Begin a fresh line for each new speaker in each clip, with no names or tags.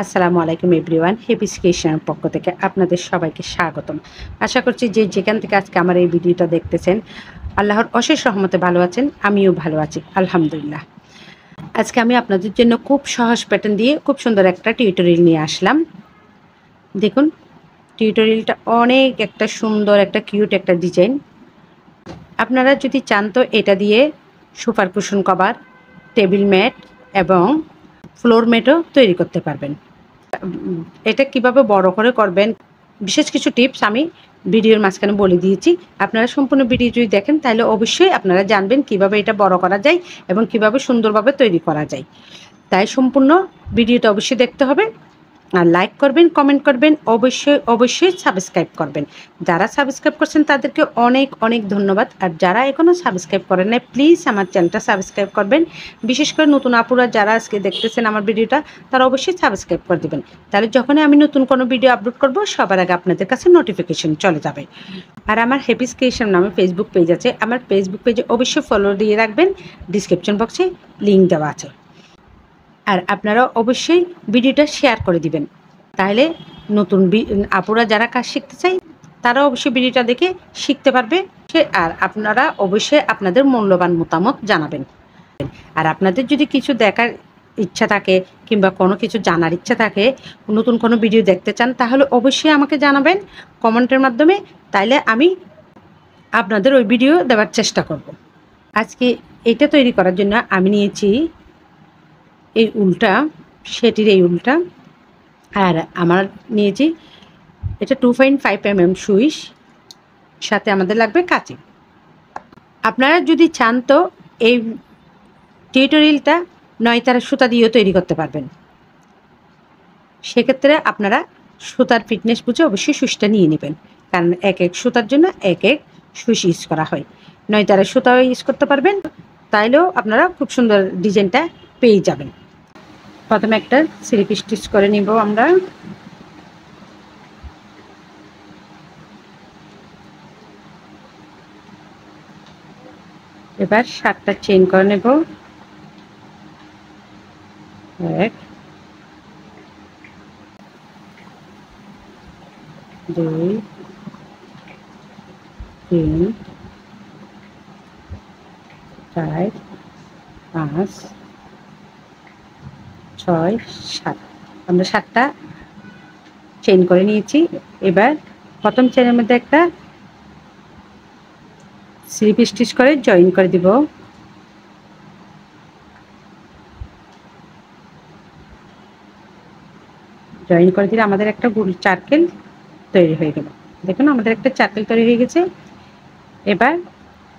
আসসালামু আলাইকুম এভরিওয়ান, হেপিস ক্রিয়েশনের পক্ষ থেকে আপনাদের সবাইকে স্বাগতম। আশা করছি যে যেখান থেকে আজকে আমার এই ভিডিওটা দেখতেছেন আল্লাহর অশেষ রহমতে ভালো আছেন, আমিও ভালো আছি আলহামদুলিল্লাহ। আজকে আমি আপনাদের জন্য খুব সহজ প্যাটার্ন দিয়ে খুব সুন্দর একটা টিউটোরিয়াল নিয়ে আসলাম। দেখুন, টিউটোরিয়ালটা অনেক একটা সুন্দর একটা কিউট একটা ডিজাইন। আপনারা যদি চান তো এটা দিয়ে super cushion cover, table mat এবং ফ্লোর ম্যাটও তৈরি করতে পারবেন। এটা কিভাবে বড় করে করবেন, বিশেষ কিছু টিপস আমি ভিডিওর মাঝখানে বলে দিয়েছি। আপনারা সম্পূর্ণ ভিডিও যদি দেখেন তাহলে অবশ্যই আপনারা জানবেন কিভাবে এটা বড় করা যায় এবং কিভাবে সুন্দরভাবে তৈরি করা যায়। তাই সম্পূর্ণ ভিডিওটা অবশ্যই দেখতে হবে। আর লাইক করবেন, কমেন্ট করবেন, অবশ্যই সাবস্ক্রাইব করবেন। যারা সাবস্ক্রাইব করছেন তাদেরকে অনেক অনেক ধন্যবাদ। আর যারা এখনও সাবস্ক্রাইব করেন নাই প্লিজ আমার চ্যানেলটা সাবস্ক্রাইব করবেন। বিশেষ করে নতুন আপুরা যারা আজকে দেখতেছেন আমার ভিডিওটা, তারা অবশ্যই সাবস্ক্রাইব করে দেবেন। তাহলে যখনই আমি নতুন কোনো ভিডিও আপলোড করব সবার আগে আপনাদের কাছে নোটিফিকেশন চলে যাবে। আর আমার হেপিস ক্রিয়েশন নামে ফেসবুক পেজ আছে, আমার ফেসবুক পেজে অবশ্যই ফলো দিয়ে রাখবেন। ডিসক্রিপশন বক্সে লিঙ্ক দেওয়া আছে। আর আপনারা অবশ্যই ভিডিওটা শেয়ার করে দিবেন, তাহলে নতুন আপুরা যারা কাজ শিখতে চায় তারা অবশ্যই ভিডিওটা দেখে শিখতে পারবে। আর আপনারা অবশ্যই আপনাদের মূল্যবান মতামত জানাবেন। আর আপনাদের যদি কিছু দেখার ইচ্ছা থাকে কিংবা কোনো কিছু জানার ইচ্ছা থাকে, নতুন কোনো ভিডিও দেখতে চান, তাহলে অবশ্যই আমাকে জানাবেন কমেন্টের মাধ্যমে, তাইলে আমি আপনাদের ওই ভিডিও দেওয়ার চেষ্টা করব। আজকে এটা তৈরি করার জন্য আমি নিয়েছি এই উলটা, সেটির এই উলটা, আর আমার নিয়েছি এটা 2.5 mm সুইচ, সাথে আমাদের লাগবে কাঁচি। আপনারা যদি চান তো এই টিউটোরিয়ালটা 9 তারা সুতা দিয়েও তৈরি করতে পারবেন। সেক্ষেত্রে আপনারা সুতার ফিটনেস বুঝে অবশ্যই সুইচটা নিয়ে নেবেন, কারণ এক এক সুতার জন্য এক এক সুইচ ইউজ করা হয়। 9 তারা সুতাও ইউজ করতে পারবেন, তাইলেও আপনারা খুব সুন্দর ডিজাইনটা পেয়ে যাবেন। প্রথমে একটা স্লিপ স্টিচ করে নিব আমরা। এবার 7টা চেইন করে নেব। 1 2 3 4 5 6 7, আমরা 7টা চেইন করে নিয়েছি। এবার প্রথম চেইনের মধ্যে একটা স্লিপ স্টিচ করে জয়েন করে দিব। জয়েন করে দিলে আমাদের একটা গোল চার্কেল তৈরি হয়ে গেল। দেখুন আমাদের একটা চার্কেল তৈরি হয়ে গেছে। এবার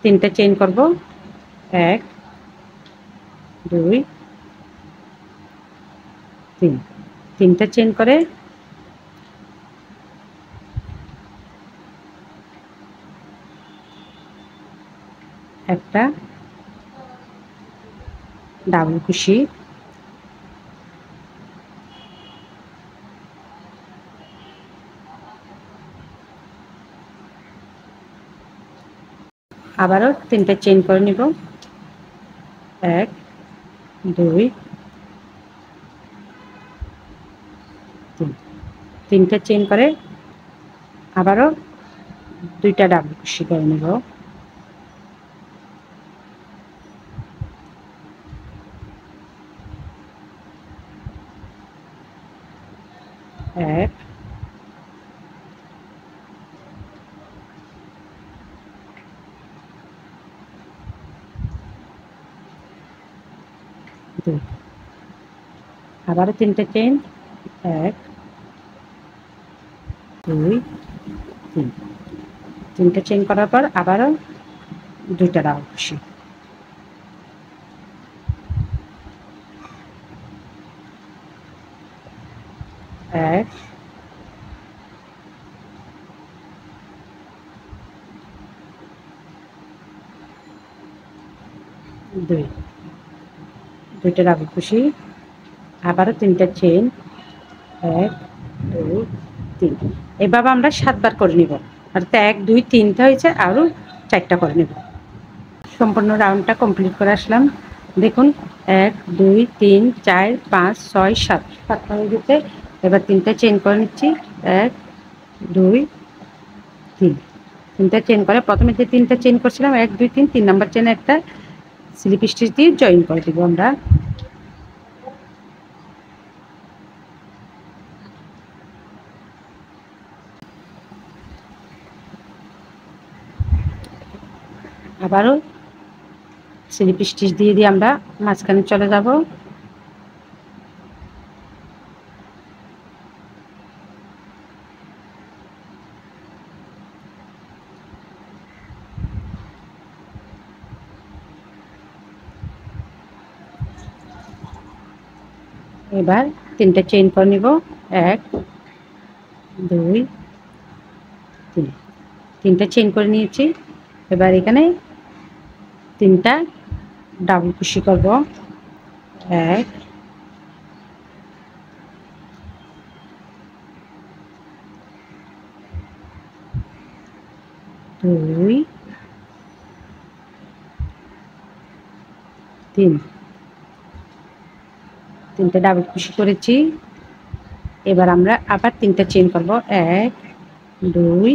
3টা চেইন করব। 1 2 3, 3টা চেইন করে একটা ডাবল কুশি, আবারও 3টা চেইন করে নিব। 1 2 3, 3টা চেইন করে আবারও 2টা ডাবল কুশি করে নেব। এক 2, আবারও 3টা চেইন। 1 2 3, 3টা চেইন করার পর আবারও 2টা ডাবল কুশি। 1 2, 2টা ডাবল কুশি, আবারও 3টা চেইন। 1 2 3, এভাবে আমরা 7বার করে নিব। অর্থাৎ 1 2 3টা হয়েছে, আরও 4টা করে নেব। সম্পূর্ণ রাউন্ডটা কমপ্লিট করে আসলাম। দেখুন 1 2 3 4 5 6 7 7টা হয়ে গেছে। এবার 3টা চেইন করে নিচ্ছি। 1 2 3 3টা চেইন করে প্রথমে যে 3টা চেইন করছিলাম 1 2 3 3 নাম্বার চেইনে একটা স্লিপ স্টিচ দিয়ে জয়েন করে দিব আমরা। আবারও স্লিপ স্টিচ দিয়ে আমরা মাঝখানে চলে যাব। এবার 3টা চেইন করে নিব। 1 2 3 3টা চেইন করে নিয়েছি। এবার এখানে 3টা ডাবল কুশি করব। 1 2 3 3টা ডাবল কুশি করেছি। এবার আমরা আবার 3টা চেইন করব। 1 2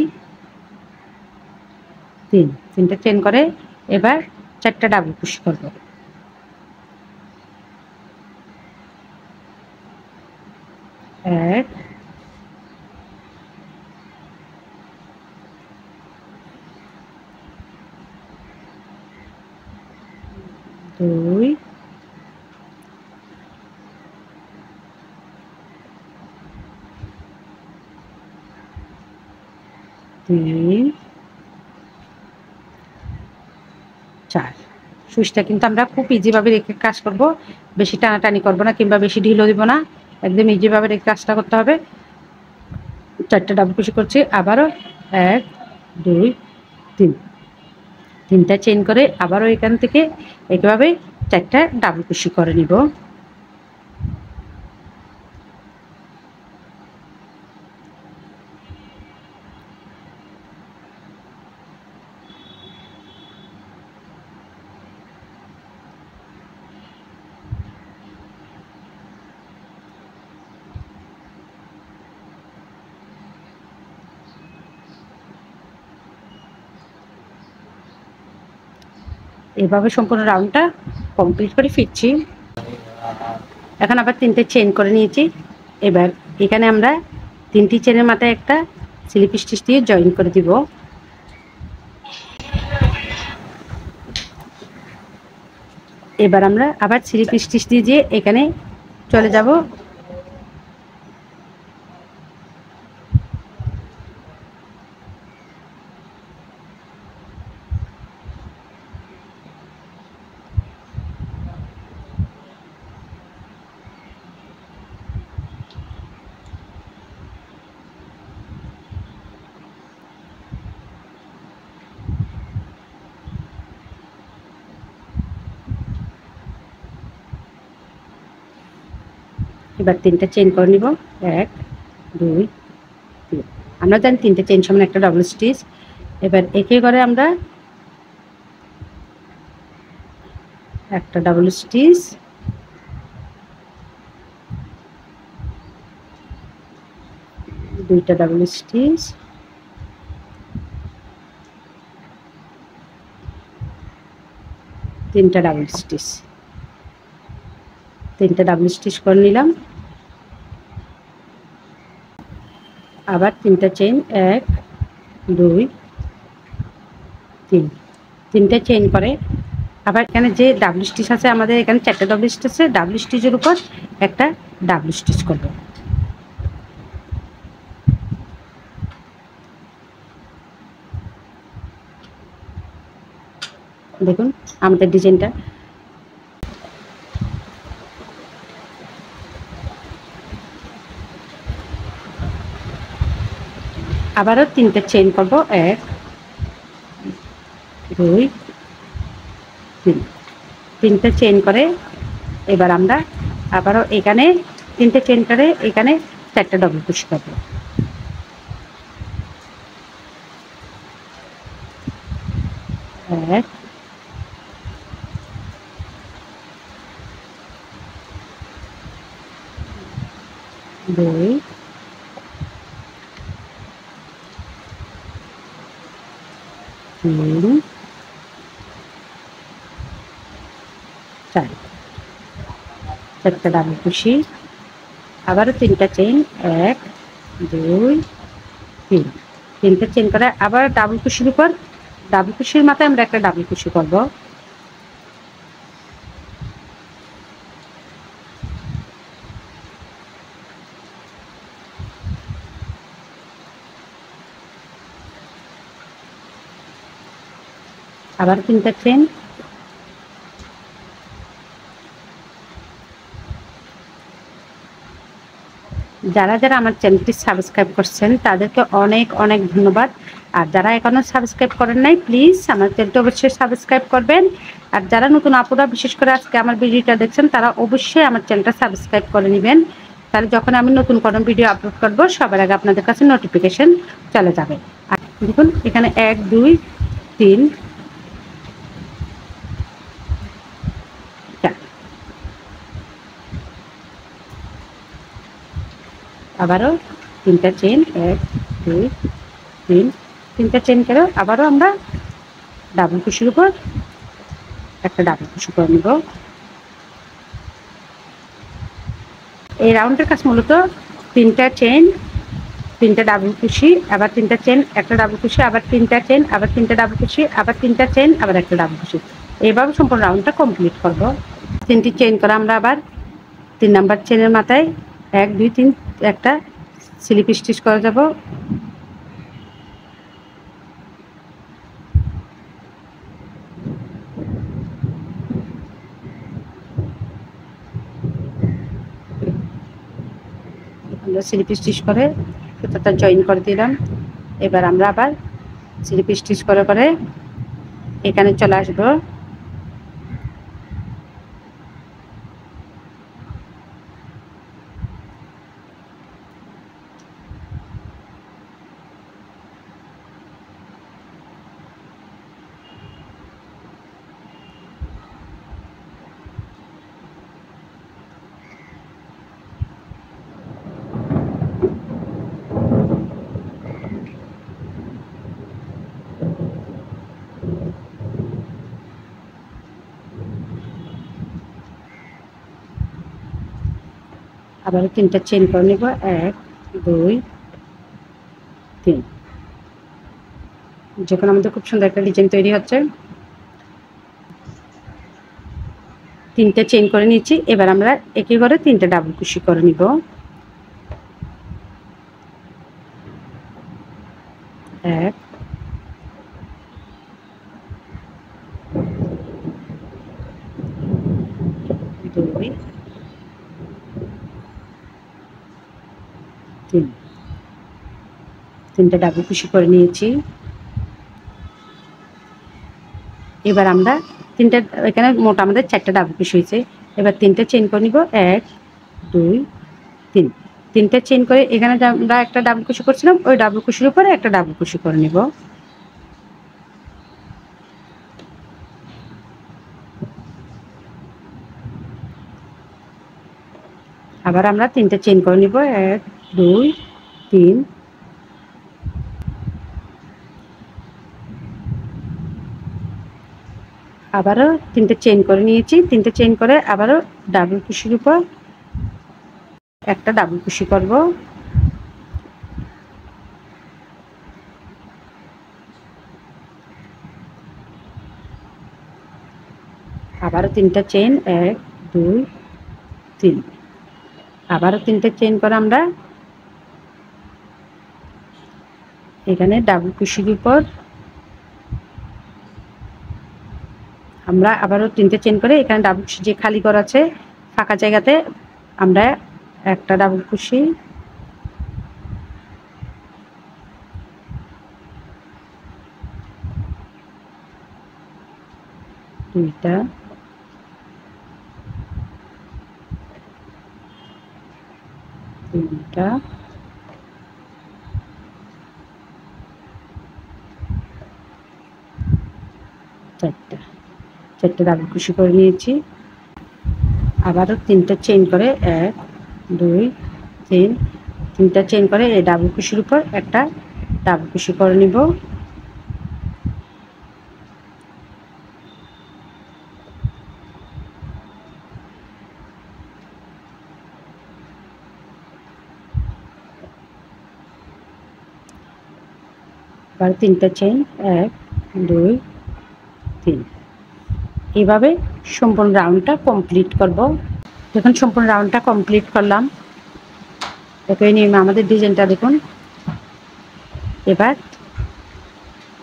3 3টা চেইন করে এবার 4টা ডাবল কুশি করব। 1 2 3 4। সুইচটা কিন্তু আমরা খুব ইজিভাবে রেখে কাজ করব, বেশি টানাটানি করব না কিংবা বেশি ঢিলও দিব না, একদম ইজিভাবে রেখে কাজটা করতে হবে। 4টা ডাবল কুশি করছি। আবারও 1 2 3 3টা চেইন করে আবারও এখান থেকে এইভাবে 4টা ডাবল কুশি করে নিব। এভাবে সম্পূর্ণ রাউন্ডটা কমপ্লিট করে ফিরছি। এখন আবার 3টে চেইন করে নিয়েছি। এবার এখানে আমরা 3টি চেনের মাথায় একটা স্লিপ স্টিচ দিয়ে জয়েন করে দিব। এবার আমরা আবার স্লিপ স্টিচ দিয়ে এখানে চলে যাব। এবার 3টা চেইন করে নিব। 1 2 3। আমরা জানি 3টে চেইন সমান একটা ডাবল স্টিচ। এবার একে করে আমরা একটা ডাবল স্টিচ, দুইটা ডাবল স্টিচ, তিনটা ডাবল স্টিচ, 3টা ডাবল স্টিচ করে নিলাম। আবার 3টা চেইন 1 2 3 3টা চেইন করে আবার এখানে যে ডাবল স্টিচ আছে আমাদের এখানে 4টা ডাবল স্টিচ আছে, ডাবল স্টিচের উপর একটা ডাবল স্টিচ করব। দেখুন আমাদের ডিজাইনটা আবারও 3টা চেইন করব। 1 2 3 3টা চেইন করে এবার আমরা আবারও এখানে 3টে চেইন করে এখানে 4টা ডাবল কুশি করব। 1 2 3 4 চারটা ডাবল কুশি, আবারও 3টা চেইন, 1 2 3, 3টা চেইন করে আবার ডাবল কুশির উপর ডাবল কুশির মাথায় আমরা একটা ডাবল কুশি করব। আবার 3টা চেইন, যারা যারা আমার চ্যানেলটি সাবস্ক্রাইব করছেন তাদেরকে অনেক অনেক ধন্যবাদ। আর যারা এখনো সাবস্ক্রাইব করেন নাই প্লিজ আমার চ্যানেলটি অবশ্যই সাবস্ক্রাইব করবেন। আর যারা নতুন আপুরা বিশেষ করে আজকে আমার ভিডিওটা দেখছেন তারা অবশ্যই আমার চ্যানেলটা সাবস্ক্রাইব করে নেবেন, তাহলে যখন আমি নতুন কোনো ভিডিও আপলোড করব সবার আগে আপনাদের কাছে নোটিফিকেশন চলে যাবে। আর দেখুন এখানে 1 2 3 4, আবারও 3টা চেইন, 1 2 3, 3টা চেইন করে আবারও আমরা ডাবল কুশির উপর একটা ডাবল কুশি করে নেব। এই রাউন্ডের কাজ মূলত 3টা চেইন, 3টা ডাবল কুশি, আবার 3টা চেইন, একটা ডাবল কুশি, আবার 3টা চেইন, আবার 3টা ডাবল কুশি, আবার 3টা চেইন, আবার একটা ডাবল কুশি, এইভাবে সম্পূর্ণ রাউন্ডটা কমপ্লিট করব। 3টি চেইন করে আমরা আবার 3 নাম্বার চেইনের মাথায় 1 2 3 একটা স্লিপ স্টিচ করে যাব। আমরা স্লিপ স্টিচ করে সুতাটা জয়েন করে দিলাম। এবার আমরা আবার স্লিপ স্টিচ করে করে এখানে চলে আসবো। আবার 3টা চেইন করে নিব, 1 2 3। যখন আমাদের খুব সুন্দর একটা ডিজাইন তৈরি হচ্ছে। 3টা চেইন করে নিচ্ছি, এবার আমরা একই ঘরে 3টা ডাবল কুশি করে নিব। 1 2 3, 3টা ডাবল কুশি করে নিয়েছি। এবার আমরা 3টা, এখানে মোট আমাদের 4টা ডাবল কুশি হয়েছে। এবার 3টা চেইন করে নিব, 1 2 3, 3টা চেইন করে এখানে আমরা একটা ডাবল কুশি করছিলাম ওই ডাবল কুশির উপরে একটা ডাবল কুশি করে নিব। আবার আমরা 3টা চেইন করে নিব, 1 2 3, আবারও 3টা চেইন করে নিয়েছি। 3টা চেইন করে আবারও ডাবল কুশির উপর একটা ডাবল কুশি করব। আবারও 3টা চেইন, 1 2 3, আবারও 3টা চেইন করে আমরা এখানে ডাবল কুশির উপর আমরা আবারও 3টা চেইন করে এখানে ডাবল কুশি যে খালি করা আছে ফাঁকা জায়গাতে আমরা একটা ডাবল কুশি, দুইটা, তিনটা, চারটা ডাবল কুশি করে নিয়েছি। আবারও 3টা চেইন করে 1 2 তিন, তিনটা চেইন করে এই ডাবল কুশির উপর একটা ডাবল কুশি করে নিব। এবার তিনটা চেইন, 1 2 3, এইভাবে সম্পূর্ণ রাউন্ডটা কমপ্লিট করব। যখন সম্পূর্ণ রাউন্ডটা কমপ্লিট করলাম, একই নিয়মে আমাদের ডিজাইনটা দেখুন। এবার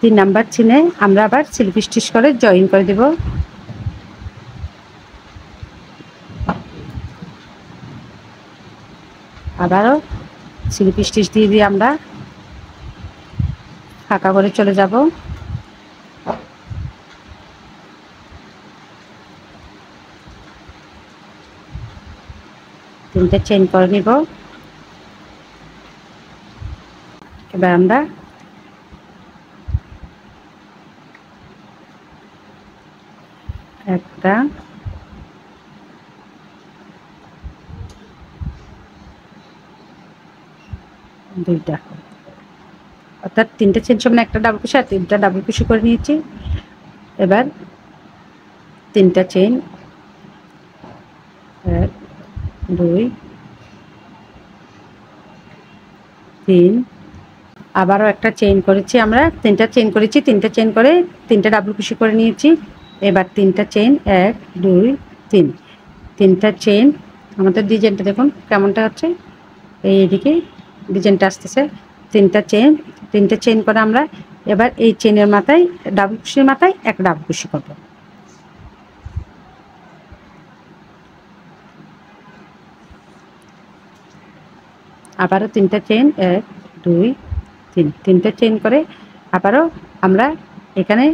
3 নাম্বার চেইনে আমরা আবার স্লিপ স্টিচ করে জয়েন করে দেব। আবারও স্লিপ স্টিচ দিয়ে আমরা ফাঁকা করে চলে যাব। তিনটা চেইন করে নিব। এবার আমরা একটা, দুইটা, অর্থাৎ তিনটা চেইন সমান একটা ডাবল কুশি আর তিনটা ডাবল কুশি করে নিয়েছি। এবার তিনটা চেইন, 1 2 3, আবারও একটা চেইন করেছি, আমরা তিনটা চেইন করেছি, তিনটা চেইন করে তিনটা ডাবল কুশি করে নিয়েছি। এবার তিনটা চেইন, 1 2 3, তিনটা চেইন। আমাদের ডিজাইনটা দেখুন কেমনটা হচ্ছে, এইদিকে ডিজাইনটা আসতেছে। তিনটা চেইন করে আমরা এবার এই চেইনের মাথায় ডাবল কুশির মাথায় একটা ডাবল কুশি করব। আবারও তিনটা চেইন, 1 2 3, তিনটা চেইন করে আবারও আমরা এখানে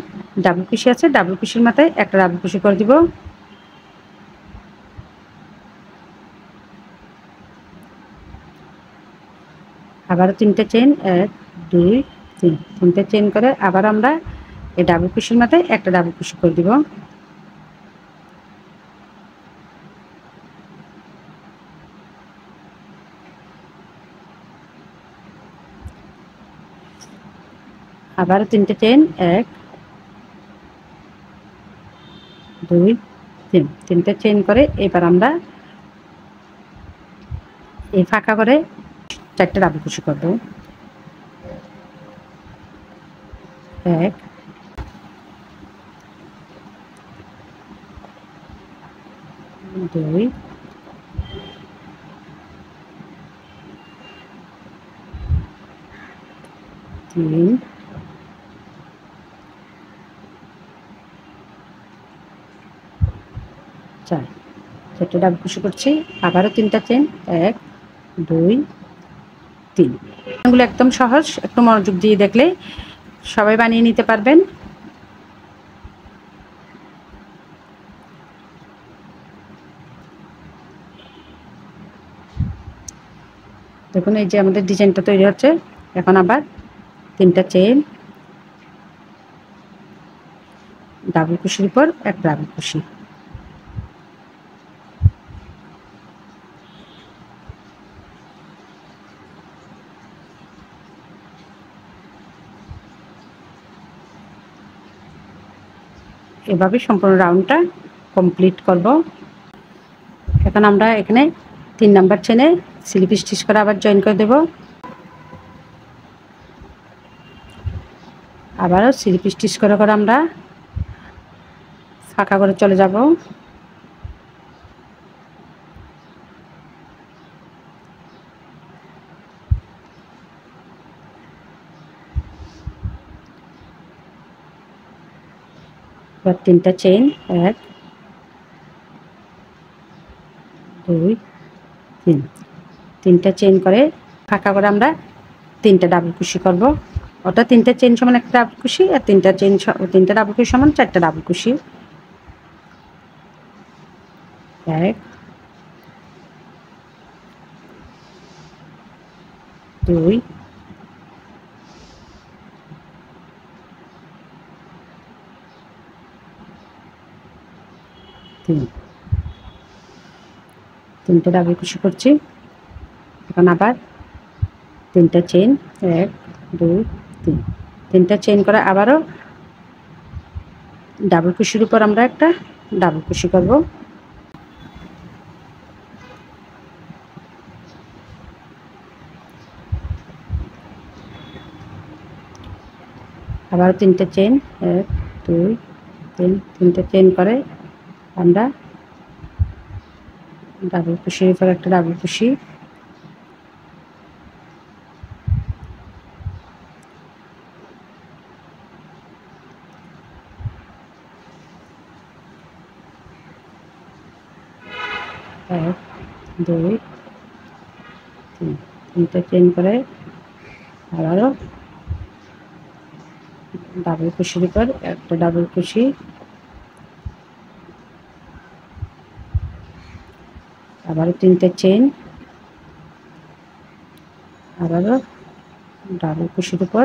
ডাবল কুশি আছে, ডাবল কুশির মাথায় একটা ডাবল কুশি করে দিব। আবারও তিনটা চেইন, 1 2 3, তিনটা চেইন করে আবার আমরা এই ডাবল কুশির মাথায় একটা ডাবল কুশি করে দিব। আবারও তিনটা চেইন, 1 2 3, তিনটা চেইন করে এবার আমরা এই ফাঁকা করে চারটে ডাবল কুশি করব। 1 2 3 4, চারটে ডাবল কুশি করছি। আবারও তিনটা চেইন, 1 2 3। এগুলো একদম সহজ, একটু মনোযোগ দিয়ে দেখলে সবাই বানিয়ে নিতে পারবেন। দেখুন এই যে আমাদের ডিজাইনটা তৈরি হচ্ছে। এখন আবার তিনটা চেইন, ডাবল কুশির উপর এক ডাবল কুশি। এভাবে সম্পূর্ণ রাউন্ডটা কমপ্লিট করব। এখন আমরা এখানে 3 নাম্বার চেইনে স্লিপ স্টিচ করে আবার জয়েন করে দেব। আবারও স্লিপ স্টিচ করে করে আমরা ফাঁকা করে চলে যাব। এবার তিনটা চেইন, 1 2 3, তিনটা চেইন করে ফাঁকা করে আমরা তিনটা ডাবল কুশি করব। অর্থাৎ তিনটা চেইন সমান একটা ডাবল কুশি আর তিনটা ডাবল কুশি সমান চারটা ডাবল কুশি। 1 2 3, তিনটে ডাবল কুশি করছি। এখন আবার 3টা চেইন, 1 2 3, 3টা চেইন করে আবারও ডাবল কুশির উপর আমরা একটা ডাবল কুশি করব। আবার 3টা চেইন, 1 2 3, 3টা চেইন করে আমরা ডাবল কুশির উপর একটা ডাবল কুশি, এক দুই তিন, 3টা চেইন করে আবারও ডাবল কুশির উপর একটা ডাবল কুশি, আবারও 3টা চেইন, আবারও ডাবল কুশির উপর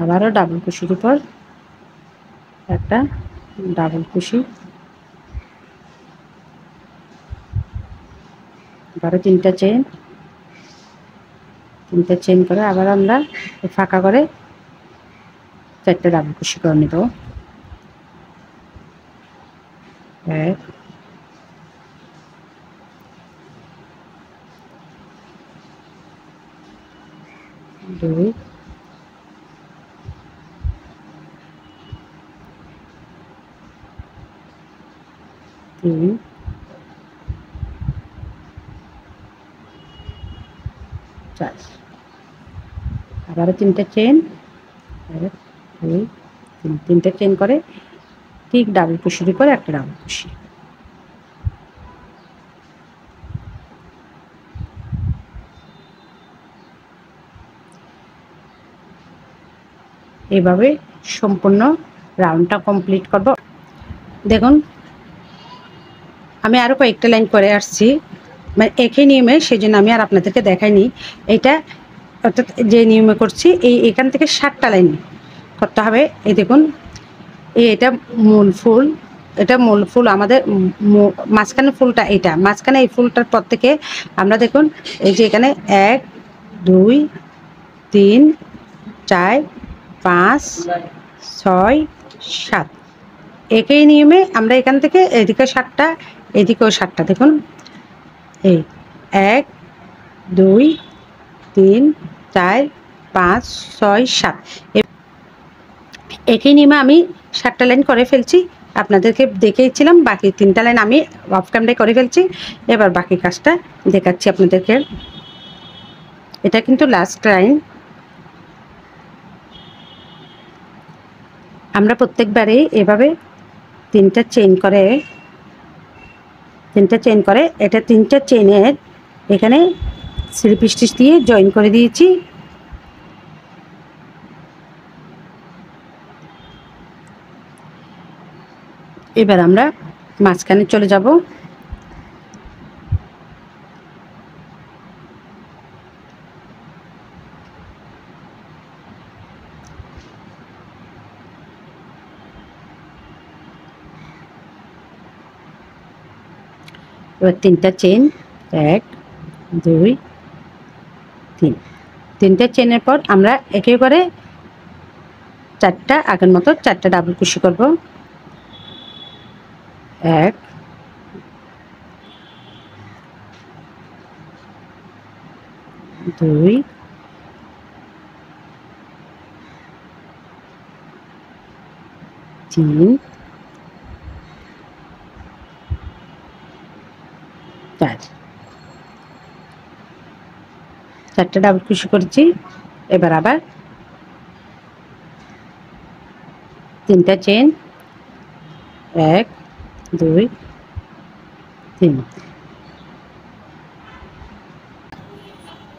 আবারও ডাবল কুশির উপর একটা ডাবল কুশি, আবারও 3টা চেইন, 3টা চেইন করে আবার আমরা ফাঁকা করে 4টা ডাবল কুশি করে নেব। 1 2 3 4, আবারও 3টা চেইন, 1 2 3, 3টা চেইন করে ঠিক ডাবল কুশির উপর একটা ডাবল কুশি। এভাবে সম্পূর্ণ রাউন্ডটা কমপ্লিট করব। দেখুন আমি আরও কয়েকটা লাইন করে আসছি, মানে একই নিয়মে, সেই জন্য আমি আর আপনাদেরকে দেখাইনি। এটা অর্থাৎ যে নিয়মে করছি এখান থেকে 7টা লাইন করতে হবে। এই দেখুন এটা মূল ফুল, এটা মূল ফুল আমাদের মাঝখানে ফুলটা, এটা মাঝখানে এই ফুলটার পর থেকে আমরা দেখুন এই যে এখানে 1 2 3 4 5 6 7, একই নিয়মে আমরা এখান থেকে এদিকে 7টা এদিকেও 7টা, দেখুন এই 1 2 3 4 5 6 7, একই নিয়মে আমি 7টা লাইন করে ফেলছি, আপনাদেরকে দেখিয়েছিলাম। বাকি 3টা লাইন আমি অফ ক্যামেরায় করে ফেলছি। এবার বাকি কাজটা দেখাচ্ছি আপনাদেরকে। এটা কিন্তু লাস্ট লাইন। আমরা প্রত্যেকবারে এভাবে 3টা চেইন করে এটা 3টা চেইনের এখানে স্লিপ স্টিচ দিয়ে জয়েন করে দিয়েছি। এবার আমরা মাঝখানে চলে যাব। এবার 3টা চেইন, 1 2 3, 3টা চেইনের পর আমরা একে করে 4টা আগের মতো 4টা ডাবল কুশি করব। 1 2 3 4, 4টা ডাবল কুশি করেছি। এবার আবার 3টা চেইন, 1 2 3,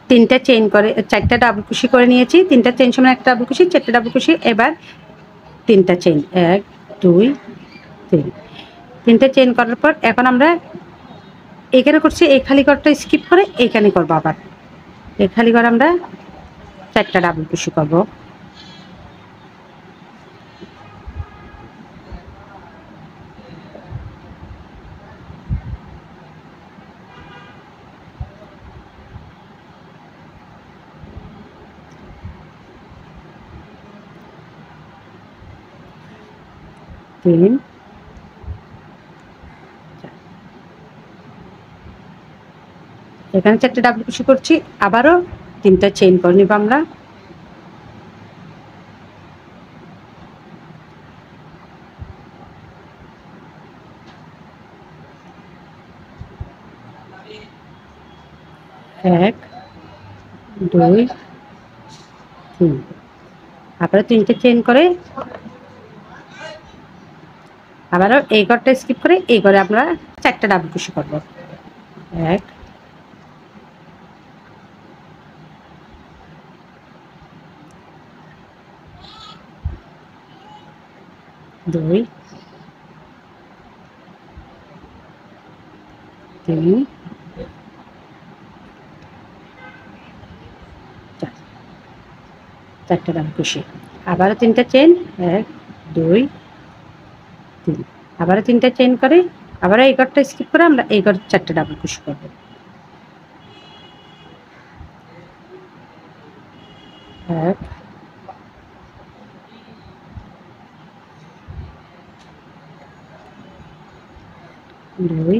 3টা চেইন করে 4টা ডাবল কুশি করে নিয়েছি। 3টা চেইন সমান একটা ডাবল কুশি, 4টা ডাবল কুশি। এবার 3টা চেইন, 1 2 3, 3টা চেইন করার পর এখন আমরা এখানে করছি, এই খালি ঘরটা স্কিপ করে এইখানে করবো। আবার এই খালি ঘর আমরা 4টা ডাবল কুশি করব। তিন, এখানে 4টে ডাবল ক্রোশে করছি, আবারও 3টা চেইন করে নিব আমরা। এক, দুই, তিন, আবারও 3টে চেইন করে আবারও এই ঘরটা স্কিপ করে এই ঘরে আমরা 4টা ডাবল ক্রোশে করব। এক, দুই, তিন, চার, 4টা ডাবল ক্রোশে, আবারও 3টা চেইন। এক, দুই, তিন, আবারও 3টা চেইন করে আবারও এই ঘরটা স্কিপ করে আমরা এই ঘরে 4টা ডাবল ক্রোশে করব। এক, দুই,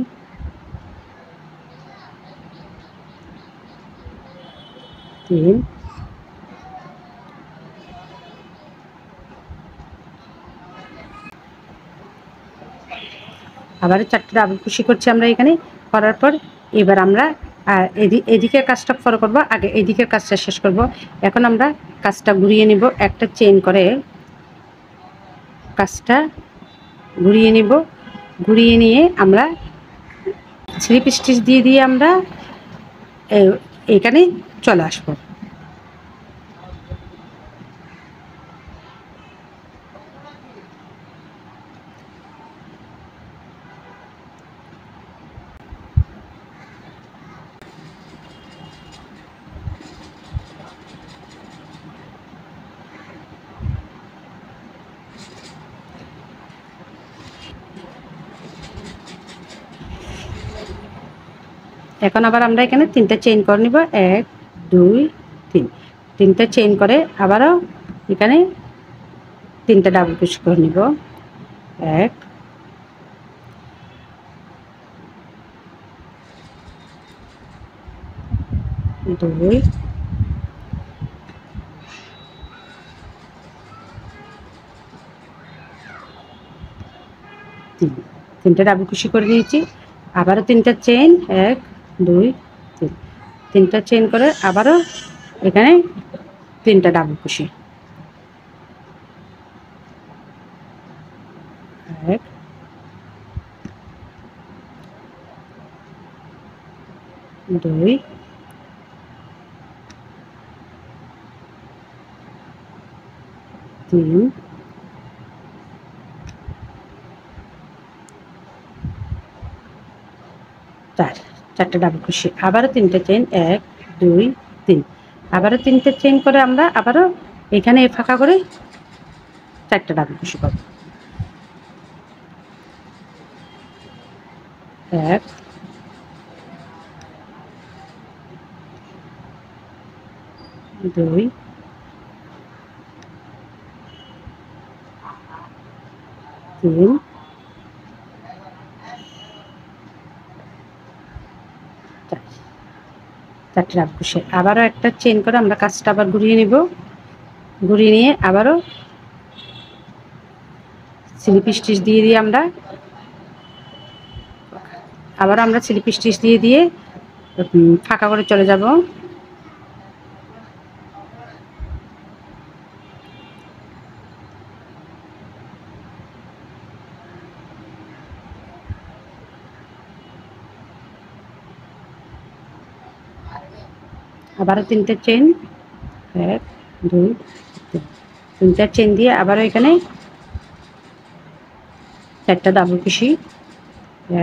তিন, আবারও 4টে ডাবল ক্রোশে করছি আমরা এখানে। করার পর এবার আমরা এদিকের কাজটা ফলো করব, আগে এদিকের কাজটা শেষ করব। এখন আমরা কাজটা ঘুরিয়ে নিব, একটা চেইন করে কাজটা ঘুরিয়ে নিব। ঘুরিয়ে নিয়ে আমরা স্লিপ স্টিচ দিয়ে দিয়ে আমরা এখানে চলে আসবো। এখন আবার আমরা এখানে 3টা চেইন করে নিব। এক, দুই, তিন, 3টা চেইন করে আবারও এখানে 3টা ডাবল ক্রোশে করে নিব। এক, দুই, তিন, 3টা ডাবল ক্রোশে করে নিয়েছি। আবারও 3টা চেইন। এক, দুই, তিন, 3টা চেইন করে আবারও এখানে 3টা ডাবল ক্রোশে। এক, দুই, তিন, চার, 4টা ডাবল ক্রোশে, আবারও 3টা চেইন। এক, দুই, তিন, আবারও 3টা চেইন করে আমরা আবারও এখানে ফাঁকা করে 4টা ডাবল ক্রোশে করব। এক, দুই, তিন, চার, 4টা ডাবল ক্রোশে, আবারও একটা চেইন করে আমরা কাজটা আবার ঘুরিয়ে নিব। ঘুরিয়ে নিয়ে আবারও স্লিপ স্টিচ দিয়ে দিয়ে আমরা স্লিপ স্টিচ দিয়ে দিয়ে ফাঁকা করে চলে যাব। আবারও 3টা চেইন। এক, দুই, তিন, 3টা চেইন দিয়ে আবারও এখানে 4টা ডাবল ক্রোশে।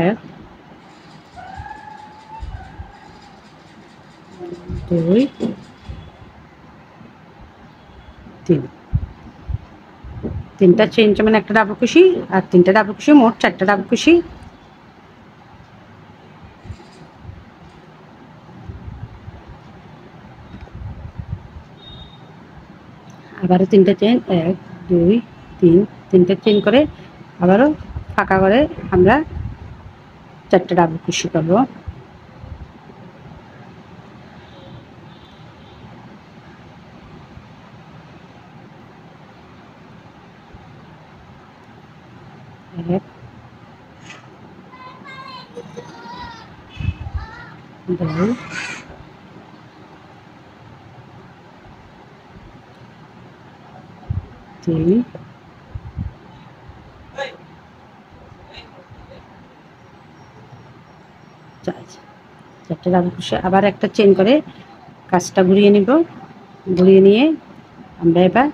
এক, দুই, তিন, 3টা চেইন মানে একটা ডাবল ক্রোশে আর 3টা ডাবল ক্রোশে, মোট 4টা ডাবল ক্রোশে। আবারও 3টা চেইন। এক, দুই, তিন, 3টা চেইন করে আবারও ফাঁকা করে আমরা 4টে ডাবল কুশি করব। এক, দুই, তিন, চার। 4টে ডাবল কুশি আবার একটা চেন করে কাজটা ঘুরিয়ে নিব। ঘুরিয়ে নিয়ে আমরা এবার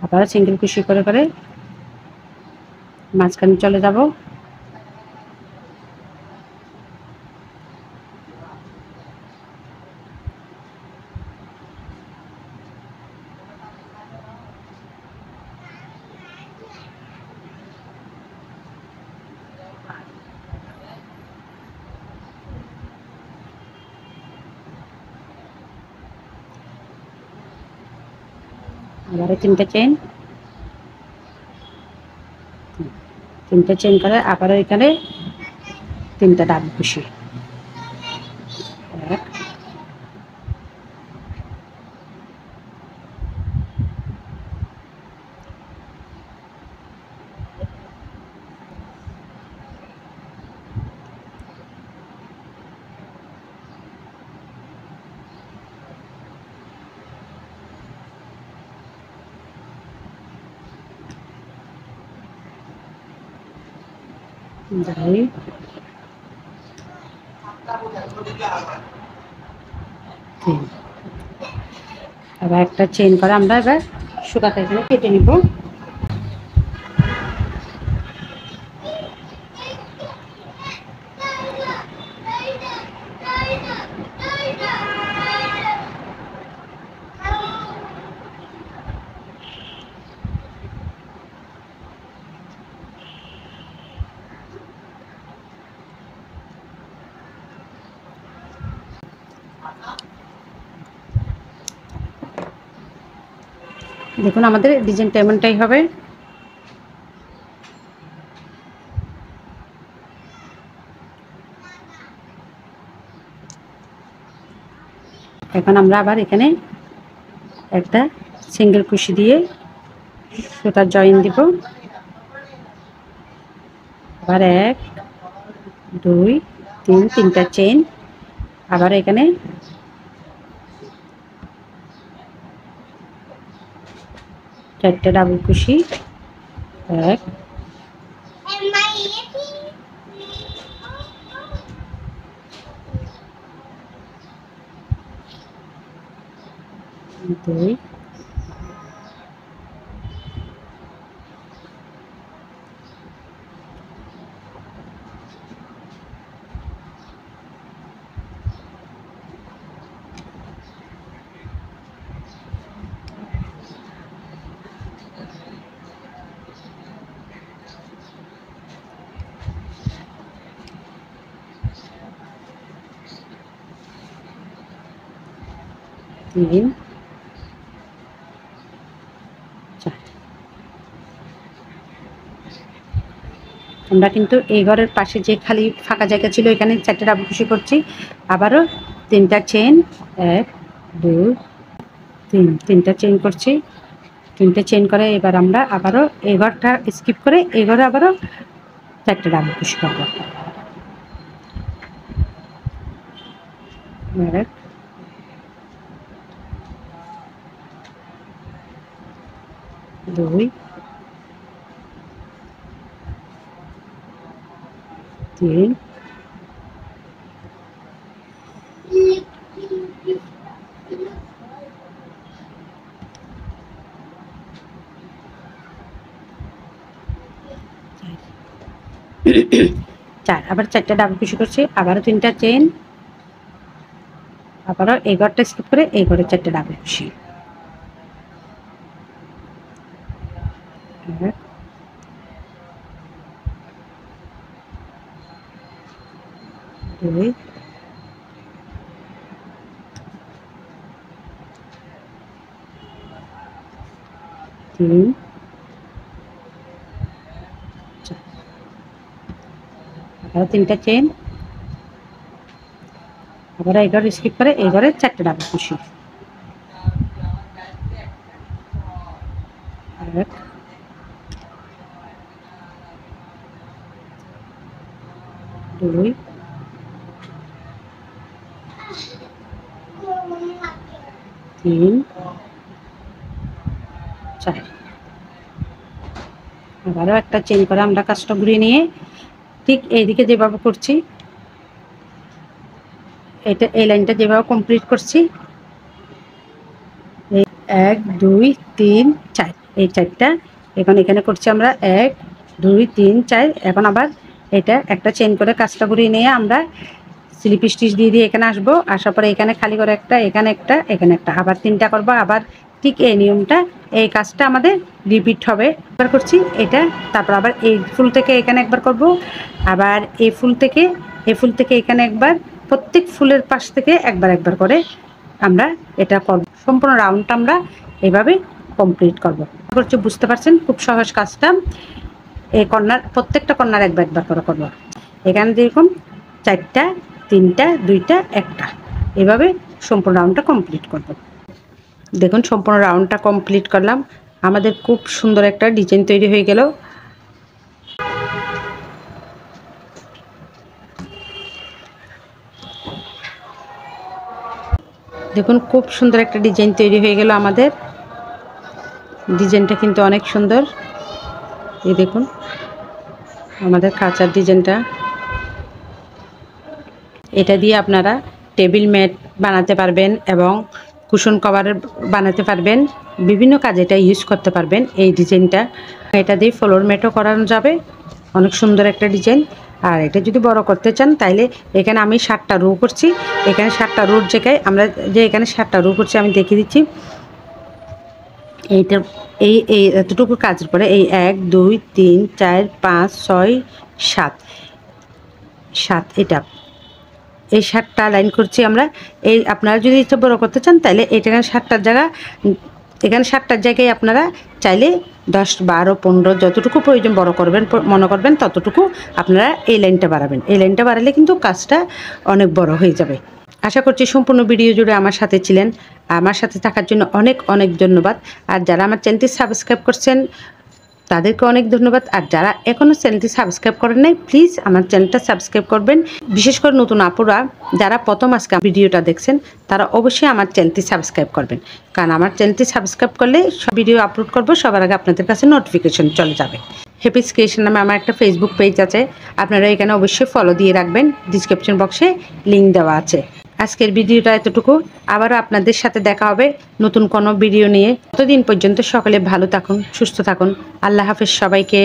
আবার সিঙ্গেল কুশি করে করে মাঝখানে চলে যাব। আবারও 3টে চেন, 3টে চেন করে আবারও এখানে 3টে ডাবল কুশি। এক, দুই, তিন। আবার একটা চেন করে আমরা এবার সুতাটা এখানে কেটে নিব। দেখুন আমাদের ডিজাইনটা এমনটাই হবে। এখন আমরা আবার এখানে একটা সিঙ্গেল কুশি দিয়ে সুতার জয়েন দিব। আবার 1, 2, 3, 3টা চেন। আবার এখানে 4টে ডাবল কুশি। 1, 2, 3, 4। আমরা কিন্তু এই ঘরের পাশে যে খালি ফাঁকা জায়গা ছিল এখানে 4টে ডাবল কুশি করছি। আবারও 3টা চেন। 1, 2, 3, 3টা চেন করছি। 3টে চেন করে এবার আমরা আবারও এই ঘরটা স্কিপ করে এই ঘরে আবারও 4টে ডাবল কুশি করব। 1, 2, 3, 4। আবার 4টে ডাবল কুশি করছি। আবারও 3টা চেন। আবারও এই ঘরটা স্কিপ করে এই ঘরে 4টে ডাবল কুশি। 1, 2, 3, 4। আরও 3টা চেন, আবার এই ঘরে স্কিপ করে এই ঘরে 4টে ডাবল কুশি, 1 2 3 4। আবারও একটা চেন করে আমরা কাজটা ঘুরিয়ে নিয়ে ঠিক এইদিকে যেভাবে করছি, এটা এই লাইনটা যেভাবে কমপ্লিট করছি, 1 2 3 4, এই 4টা এখন এখানে করছি আমরা 1 2 3 4। এখন আবার এটা একটা চেন করে কাজটা ঘুরিয়ে নিয়ে আমরা স্লিপ স্টিচ দিয়ে এখানে আসবো, আসার পরে এখানে খালি করে একটা, এখানে একটা, এখানে একটা, আবার 3টা করবো। আবার ঠিক এই নিয়মটা, এই কাজটা আমাদের রিপিট হবে। একবার করছি এটা, তারপর আবার এই ফুল থেকে এখানে একবার করব, আবার এই ফুল থেকে এখানে একবার, প্রত্যেক ফুলের পাশ থেকে একবার একবার করে আমরা এটা করব। সম্পূর্ণ রাউন্ডটা আমরা এভাবে কমপ্লিট করব। করছি বুঝতে পারছেন, খুব সহজ কাজটা। এই কর্নার, প্রত্যেকটা কর্নার একবার একবার করে করব। এখানে যেরকম 4টা 3টা 2টা 1টা, এভাবে সম্পূর্ণ রাউন্ডটা কমপ্লিট করব। দেখুন সম্পূর্ণ রাউন্ডটা কমপ্লিট করলাম, আমাদের খুব সুন্দর একটা ডিজাইন তৈরি হয়ে গেল। দেখুন খুব সুন্দর একটা ডিজাইন তৈরি হয়ে গেল আমাদের। ডিজাইনটা কিন্তু অনেক সুন্দর। এই দেখুন আমাদের খাঁচার ডিজাইনটা। এটা দিয়ে আপনারা টেবিল ম্যাট বানাতে পারবেন এবং কুশন কভার বানাতে পারবেন, বিভিন্ন কাজে এটা ইউজ করতে পারবেন এই ডিজাইনটা। এটা দিয়ে ফ্লোর ম্যাটও করানো যাবে, অনেক সুন্দর একটা ডিজাইন। আর এটা যদি বড় করতে চান তাইলে এখানে আমি 7টা রো করছি, এখানে 7টা রোর জায়গায় আমরা যে এখানে 7টা রো করছি আমি দেখিয়ে দিচ্ছি। এইটা এই এতটুকু কাজের পরে এই 1 2 3 4 5 6 7 এটা এই 7টা লাইন করছি আমরা। এই আপনারা যদি ইচ্ছা বড় করতে চান তাহলে এখানে 7টার জায়গা, এখানে 7টার জায়গায় আপনারা চাইলে 10 12 15 যতটুকু প্রয়োজন বড় করবেন মনে করবেন ততটুকু আপনারা এই লাইনটা বাড়াবেন। এই লাইনটা বাড়ালে কিন্তু কাজটা অনেক বড় হয়ে যাবে। আশা করছি সম্পূর্ণ ভিডিও জুড়ে আমার সাথে ছিলেন। আমার সাথে থাকার জন্য অনেক অনেক ধন্যবাদ। আর যারা আমার চ্যানেলটি সাবস্ক্রাইব করছেন তাদেরকে অনেক ধন্যবাদ। আর যারা এখনও চ্যানেলটি সাবস্ক্রাইব করেন নাই প্লিজ আমার চ্যানেলটা সাবস্ক্রাইব করবেন। বিশেষ করে নতুন আপুরা যারা প্রথম আজকে ভিডিওটা দেখছেন তারা অবশ্যই আমার চ্যানেলটি সাবস্ক্রাইব করবেন, কারণ আমার চ্যানেলটি সাবস্ক্রাইব করলে সব ভিডিও আপলোড করবো সবার আগে আপনাদের কাছে নোটিফিকেশন চলে যাবে। হ্যাপিস ক্রিয়েশন নামে আমার একটা ফেসবুক পেজ আছে, আপনারা এখানে অবশ্যই ফলো দিয়ে রাখবেন, ডিসক্রিপশন বক্সে লিঙ্ক দেওয়া আছে। আজকের ভিডিওটা এতটুকু, আবারও আপনাদের সাথে দেখা হবে নতুন কোনো ভিডিও নিয়ে। ততদিন পর্যন্ত সকলে ভালো থাকুন, সুস্থ থাকুন। আল্লাহ হাফেজ সবাইকে।